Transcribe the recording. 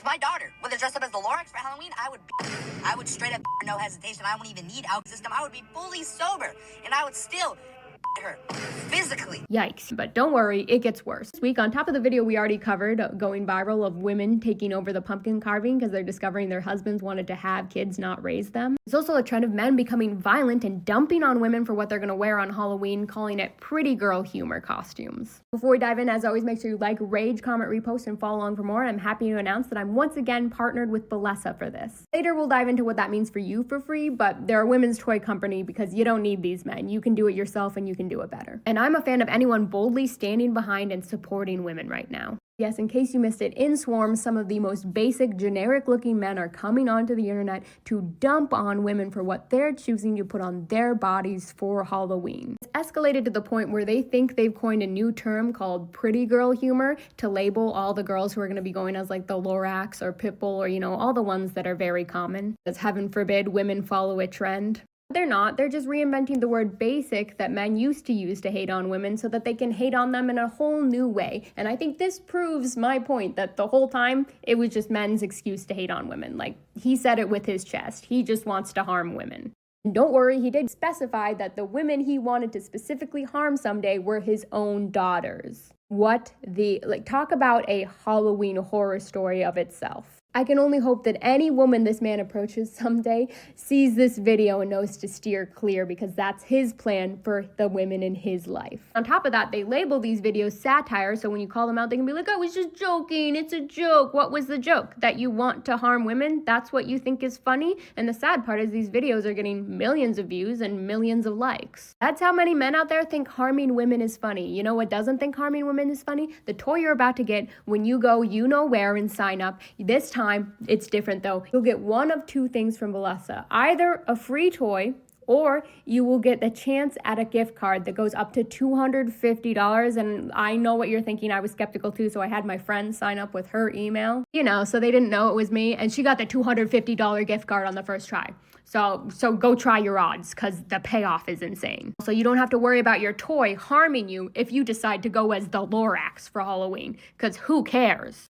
my daughter would have dressed up as the Lorax for Halloween, I would straight up no hesitation. I wouldn't even need alcohol system. I would be fully sober, and I would still her physically. Yikes. But don't worry, it gets worse. This week, on top of the video we already covered going viral of women taking over the pumpkin carving because they're discovering their husbands wanted to have kids, not raise them. There's also a trend of men becoming violent and dumping on women for what they're going to wear on Halloween, calling it pretty girl humor costumes. Before we dive in, as always, make sure you like, rage, comment, repost, and follow along for more. I'm happy to announce that I'm once again partnered with Bellesa for this. Later, we'll dive into what that means for you for free, but they're a women's toy company because you don't need these men. You can do it yourself and you can do it better. And I'm a fan of anyone boldly standing behind and supporting women right now. Yes, in case you missed it, in swarms, some of the most basic, generic-looking men are coming onto the internet to dump on women for what they're choosing to put on their bodies for Halloween. It's escalated to the point where they think they've coined a new term called pretty girl humor to label all the girls who are going to be going as like the Lorax or Pitbull or, all the ones that are very common. As heaven forbid, women follow a trend. They're not. They're just reinventing the word basic that men used to use to hate on women so that they can hate on them in a whole new way. And I think this proves my point that the whole time it was just men's excuse to hate on women. Like, he said it with his chest. He just wants to harm women. And don't worry, he did specify that the women he wanted to specifically harm someday were his own daughters. Talk about a Halloween horror story of itself. I can only hope that any woman this man approaches someday sees this video and knows to steer clear because that's his plan for the women in his life. On top of that, they label these videos satire, so when you call them out, they can be like, I was just joking, it's a joke. What was the joke? That you want to harm women? That's what you think is funny? And the sad part is these videos are getting millions of views and millions of likes. That's how many men out there think harming women is funny. You know what doesn't think harming women is funny? The toy you're about to get when you go where and sign up. This time, it's different though. You'll get one of two things from Bellesa. Either a free toy, or you will get the chance at a gift card that goes up to $250. And I know what you're thinking. I was skeptical too, so I had my friend sign up with her email. So they didn't know it was me, and she got the $250 gift card on the first try. So go try your odds because the payoff is insane. So you don't have to worry about your toy harming you if you decide to go as the Lorax for Halloween, because who cares?